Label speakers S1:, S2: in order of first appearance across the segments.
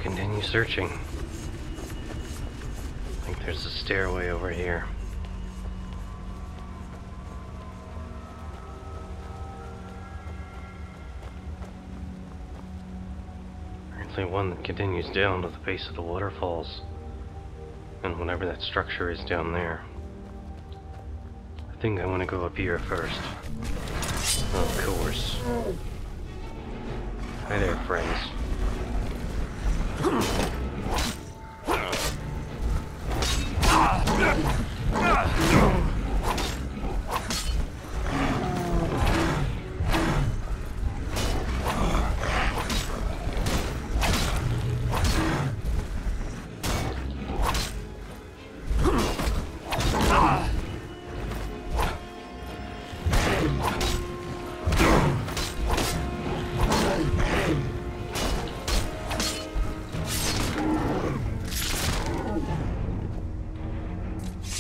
S1: continue searching. I think there's a stairway over here. Apparently one that continues down to the base of the waterfalls. And whatever that structure is down there. I think I want to go up here first. Of course. Hi there, friends.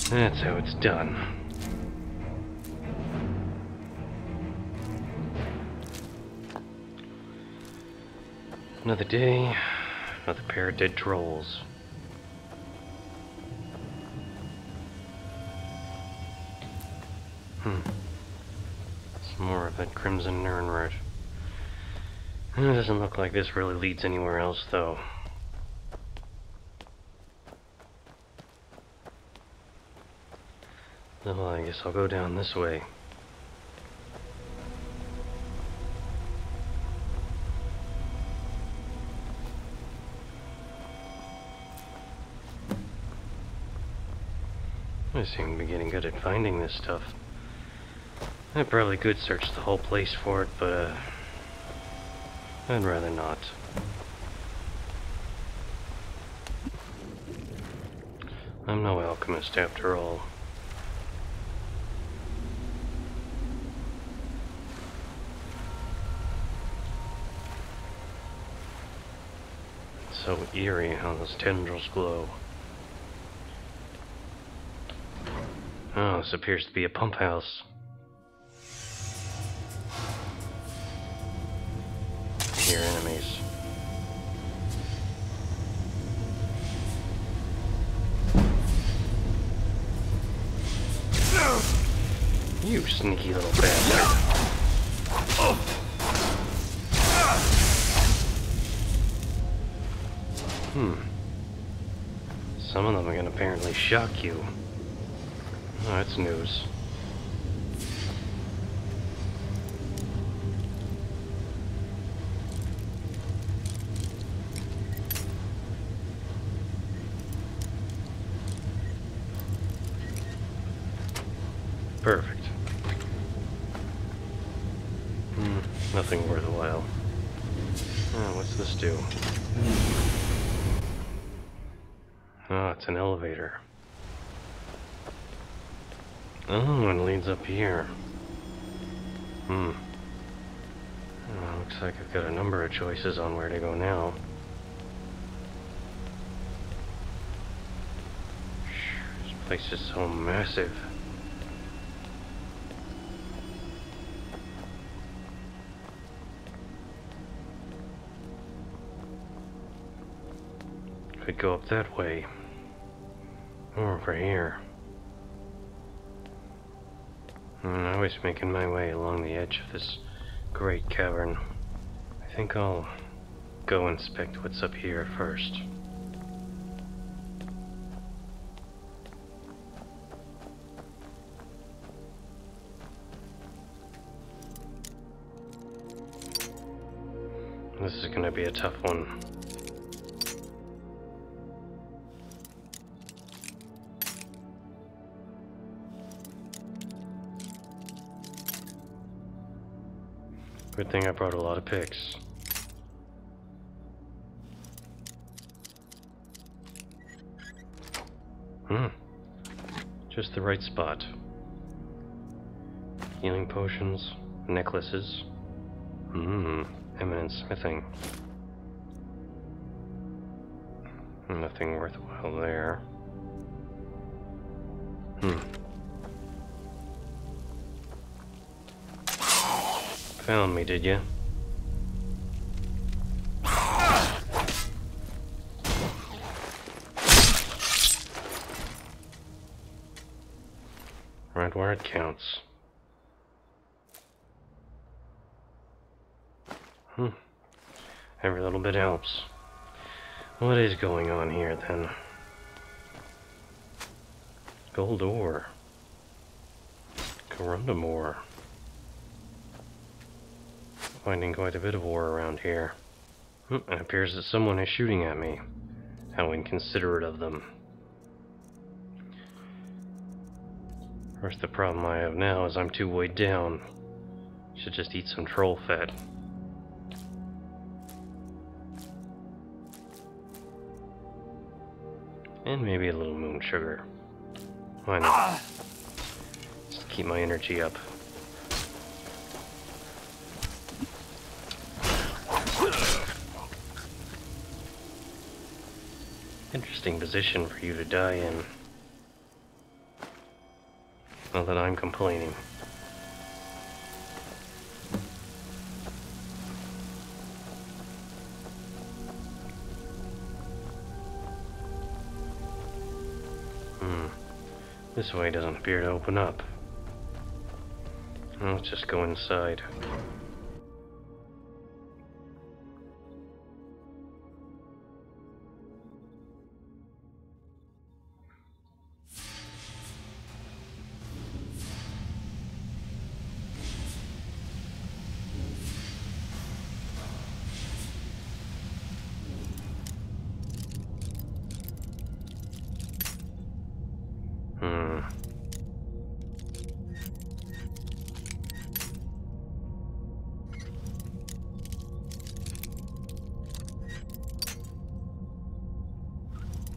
S1: That's how it's done. Another day, another pair of dead trolls. Some more of that crimson Nernroot. It doesn't look like this really leads anywhere else, though. Well, I guess I'll go down this way. I seem to be getting good at finding this stuff. I probably could search the whole place for it, but I'd rather not. I'm no alchemist after all. So eerie how those tendrils glow. Oh, this appears to be a pump house. Here, enemies. You sneaky little bastard. Some of them are gonna apparently shock you. Oh, that's news. Perfect. Nothing worthwhile. Oh, what's this do? Oh, it's an elevator. Oh, and it leads up here. Oh, looks like I've got a number of choices on where to go now. This place is so massive. Could go up that way. Or over here. I was making my way along the edge of this great cavern. I think I'll go inspect what's up here first. This is gonna be a tough one. Good thing I brought a lot of picks. Just the right spot. Healing potions, necklaces. Eminent smithing. Nothing worthwhile there. Found me, did you? it where it counts. Every little bit helps. What is going on here, then? Gold ore. Corundum ore. Finding quite a bit of ore around here. It appears that someone is shooting at me. How inconsiderate of them. Of course, the problem I have now is I'm too weighed down. Should just eat some troll fat. And maybe a little moon sugar. Why not? Just to keep my energy up. Interesting position for you to die in. Not that I'm complaining. This way doesn't appear to open up. Let's just go inside.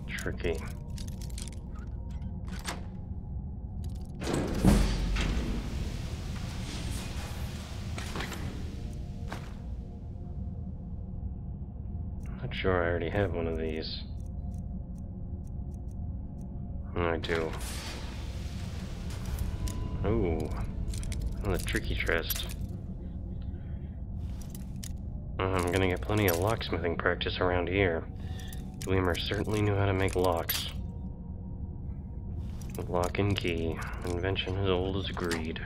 S1: Tricky. Not sure I already have one of these. I do. Ooh, the tricky chest. I'm gonna get plenty of locksmithing practice around here. Dwemer certainly knew how to make locks. Lock and key. Invention as old as greed.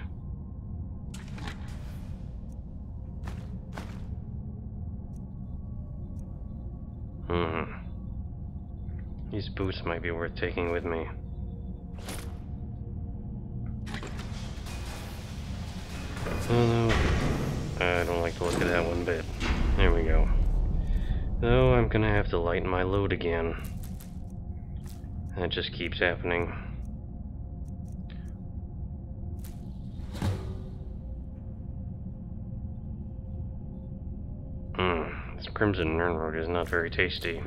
S1: These boots might be worth taking with me. Oh, no. I don't like the look of that one bit. There we go. Though I'm gonna have to lighten my load again. That just keeps happening. This Crimson Nernroad is not very tasty.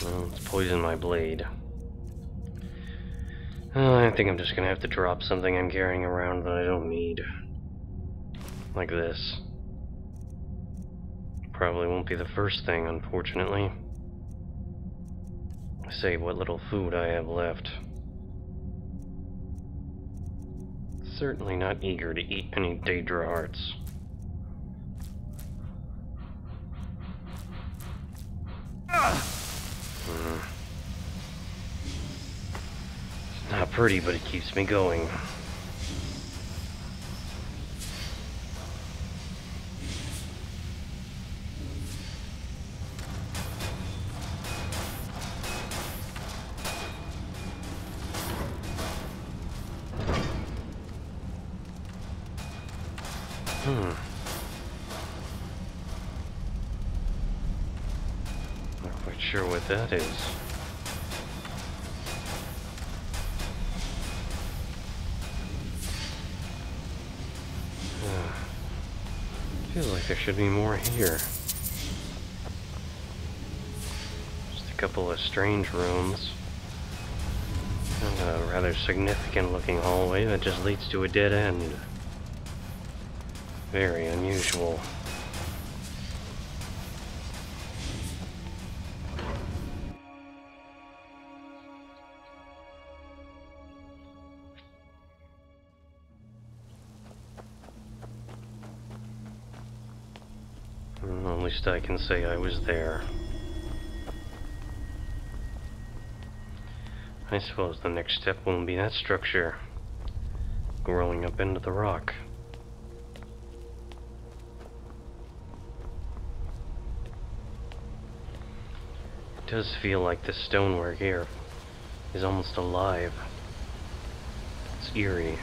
S1: Well, let's poison my blade. I think I'm just gonna have to drop something I'm carrying around that I don't need. Like this. Probably won't be the first thing, unfortunately. Save what little food I have left. Certainly not eager to eat any Daedra hearts. It's not pretty, but it keeps me going. Not quite sure what that is. Feels like there should be more here. Just a couple of strange rooms. And a rather significant looking hallway that just leads to a dead end. Very unusual. least I can say I was there. I suppose the next step will be that structure growing up into the rock. It does feel like the stonework here is almost alive. It's eerie.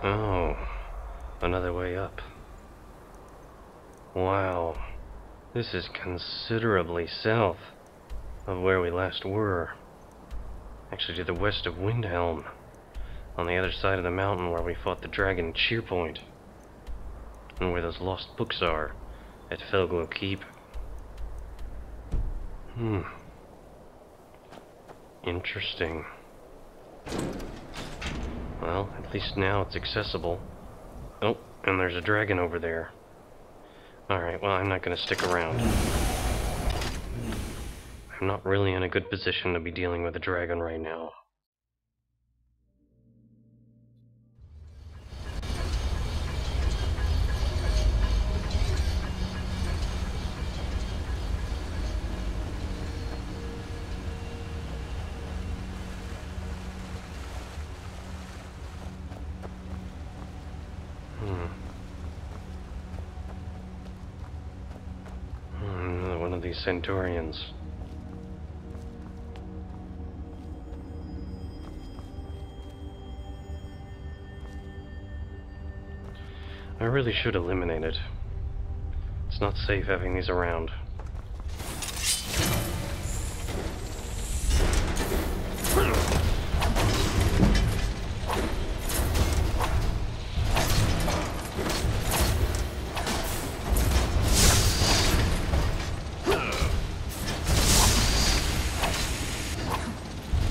S1: Oh, another way up. Wow, this is considerably south of where we last were. Actually to the west of Windhelm, on the other side of the mountain where we fought the dragon Cheerpoint, and where those lost books are at Qwib Qwib. Interesting. Well, at least now it's accessible. Oh, and there's a dragon over there. Alright, well, I'm not gonna stick around. I'm not really in a good position to be dealing with a dragon right now. Another one of these Centaurians. I really should eliminate it. It's not safe having these around.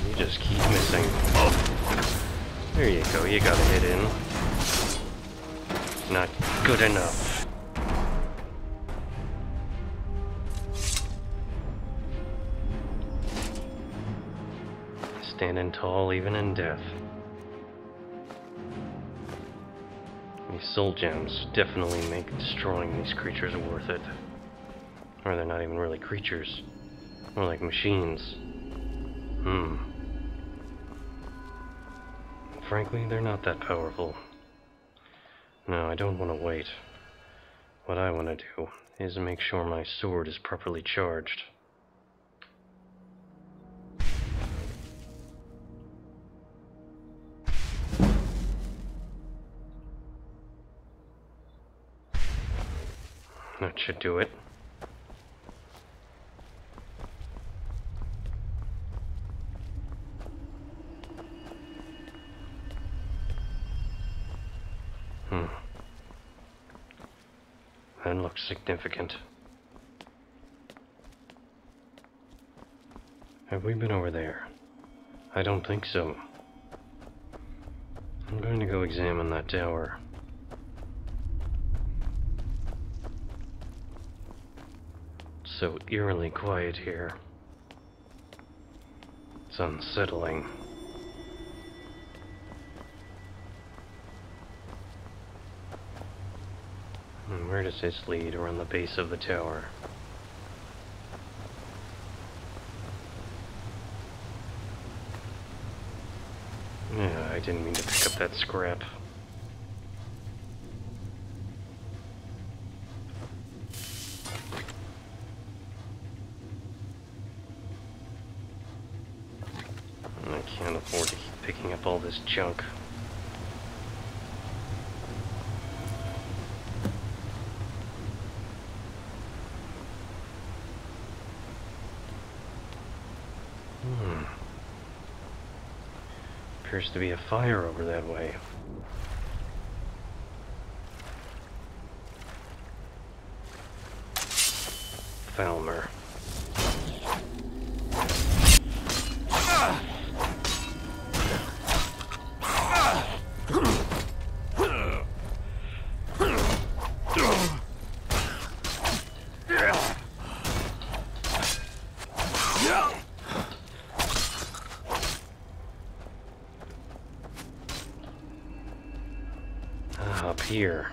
S1: You just keep missing. There you go, you got a hit in. Not good enough. Standing tall even in death. These soul gems definitely make destroying these creatures worth it. Or they're not even really creatures. More like machines. Frankly, they're not that powerful. No, I don't want to wait. What I want to do is make sure my sword is properly charged. That should do it. That looks significant. Have we been over there? I don't think so. I'm going to go examine that tower. It's so eerily quiet here. It's unsettling. And where does this lead? Around the base of the tower. Yeah, I didn't mean to pick up that scrap. I can't afford to keep picking up all this junk. Appears to be a fire over that way. Falmer. Up here.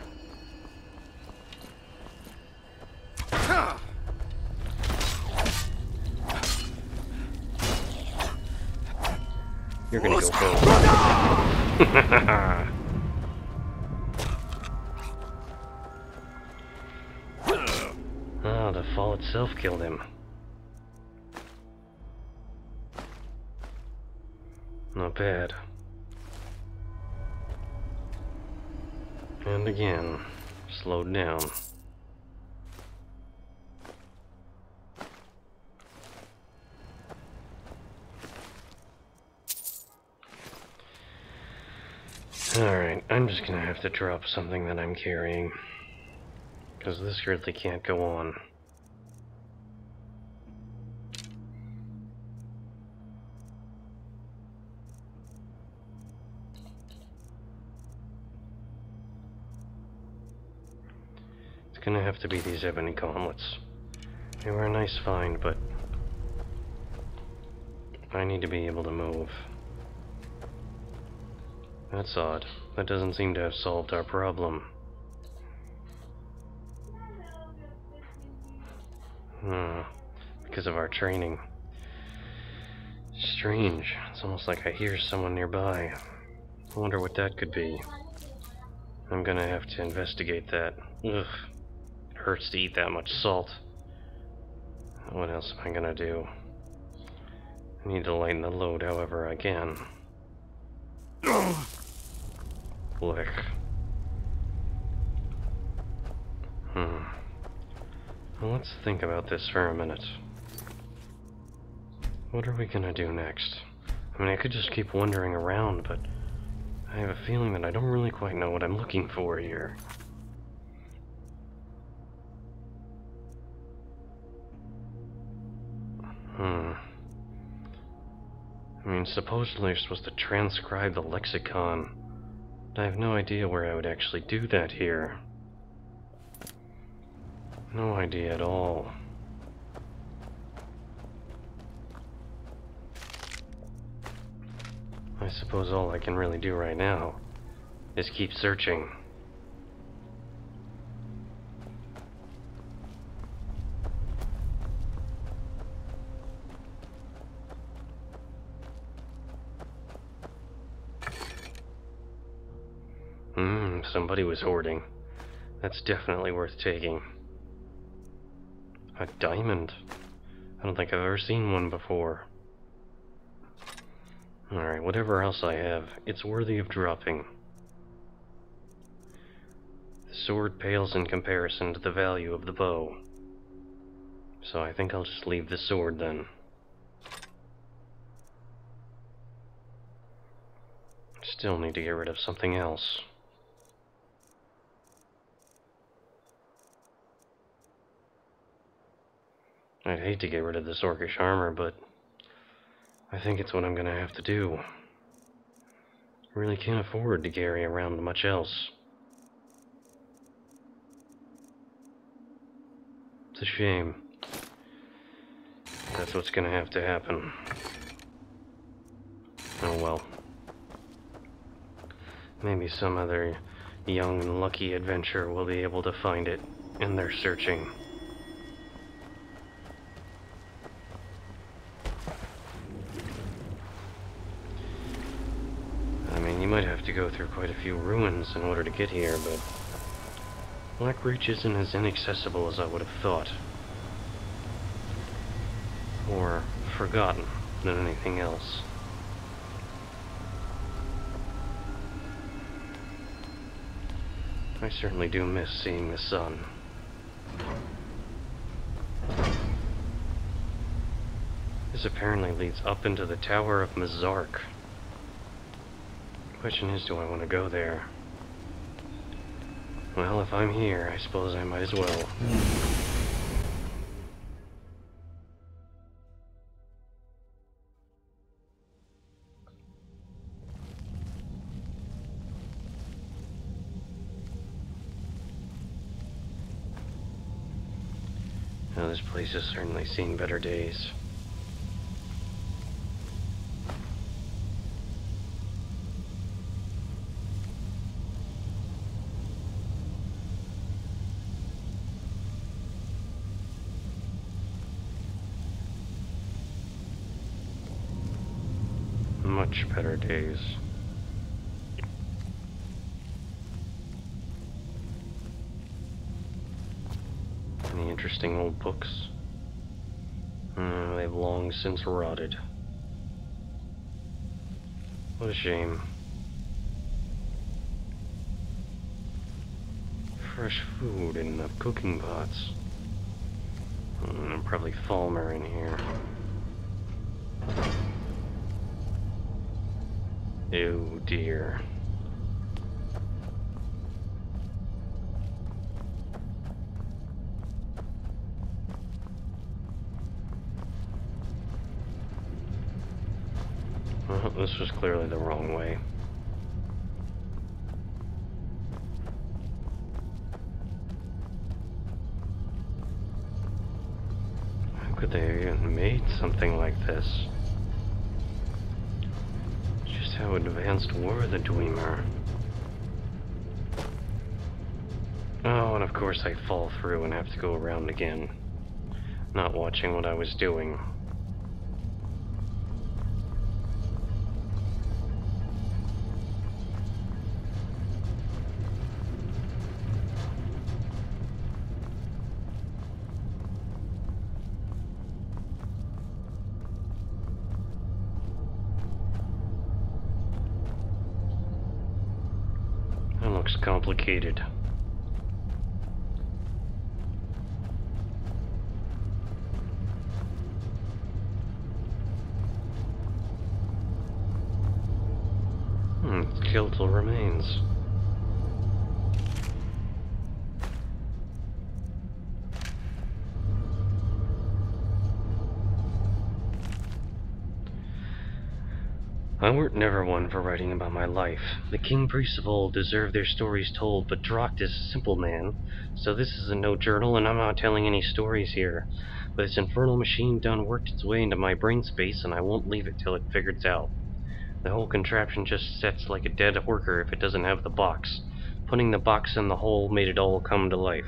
S1: You're gonna go first. Ah, the fall itself killed him. Not bad. And again, slowed down. Alright, I'm just gonna have to drop something that I'm carrying, because this really can't go on. It's gonna have to be these ebony gauntlets. They were a nice find, but I need to be able to move. That's odd. That doesn't seem to have solved our problem. Because of our training. Strange. It's almost like I hear someone nearby. I wonder what that could be. I'm gonna have to investigate that. Ugh. It hurts to eat that much salt. What else am I gonna do? I need to lighten the load however I can. Lick. Well, let's think about this for a minute. What are we gonna do next? I mean, I could just keep wandering around, but I have a feeling that I don't really quite know what I'm looking for here. I mean, supposedly you're supposed to transcribe the lexicon. I have no idea where I would actually do that here. No idea at all. I suppose all I can really do right now is keep searching. Somebody was hoarding. That's definitely worth taking. A diamond. I don't think I've ever seen one before. Alright, whatever else I have, it's worthy of dropping. The sword pales in comparison to the value of the bow. So I think I'll just leave the sword then. Still need to get rid of something else. I'd hate to get rid of this orcish armor, but I think it's what I'm gonna have to do. I really can't afford to carry around much else. It's a shame. That's what's gonna have to happen. Oh well. Maybe some other young and lucky adventurer will be able to find it in their searching. You might have to go through quite a few ruins in order to get here, but Blackreach isn't as inaccessible as I would have thought. Or forgotten than anything else. I certainly do miss seeing the sun. This apparently leads up into the Tower of Mzark. Question is, do I want to go there? Well, if I'm here, I suppose I might as well. Now, this place has certainly seen better days. Much better days. Any interesting old books? They've long since rotted. What a shame. Fresh food in the cooking pots. Probably Falmer in here. Oh dear. Well, this was clearly the wrong way. How could they have even made something like this? Just how advanced were the Dwemer? Oh, and of course I fall through and have to go around again, not watching what I was doing. That looks complicated. Skeletal remains. I weren't never one for writing about my life. The king priests of old deserve their stories told, but Droct is a simple man, so this is no journal, and I'm not telling any stories here. But this infernal machine done worked its way into my brain space, and I won't leave it till it figures out. The whole contraption just sets like a dead worker if it doesn't have the box. Putting the box in the hole made it all come to life.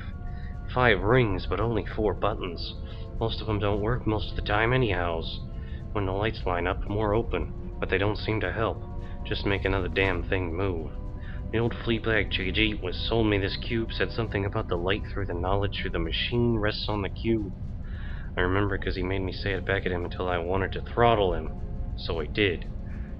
S1: 5 rings, but only 4 buttons. Most of them don't work most of the time anyhows. When the lights line up, more open, but they don't seem to help. Just make another damn thing move. The old fleabag JG was sold me this cube, said something about the light through the knowledge through the machine rests on the cube. I remember because he made me say it back at him until I wanted to throttle him. So I did.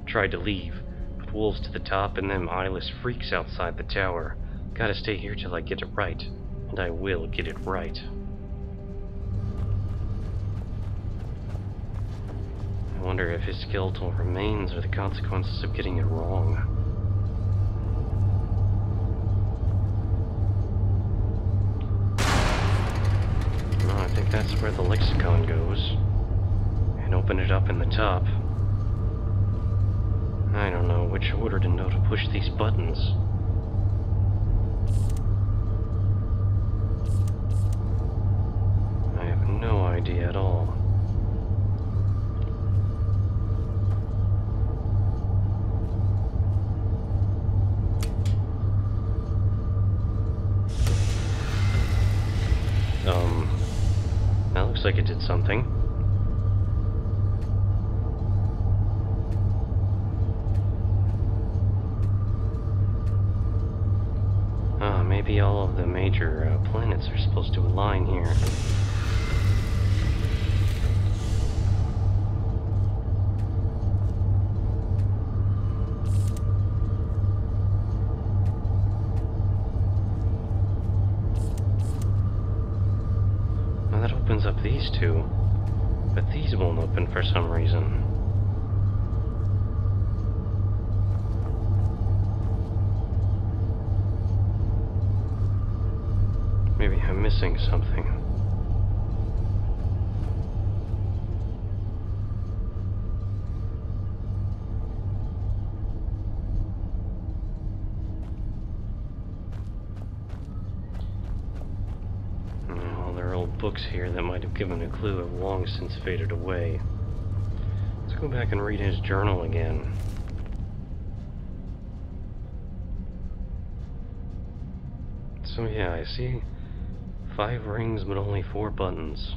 S1: Tried to leave, but wolves to the top and them eyeless freaks outside the tower. Gotta stay here till I get it right, and I will get it right. I wonder if his skeletal remains are the consequences of getting it wrong. No, I think that's where the lexicon goes. And open it up in the top. I don't know which order to know to push these buttons. I have no idea at all. That looks like it did something. Maybe all of the major planets are supposed to align here. Now that opens up these two, but these won't open for some reason. Maybe I'm missing something. All their old books here that might have given a clue have long since faded away. Let's go back and read his journal again. So yeah, I see 5 rings but only 4 buttons.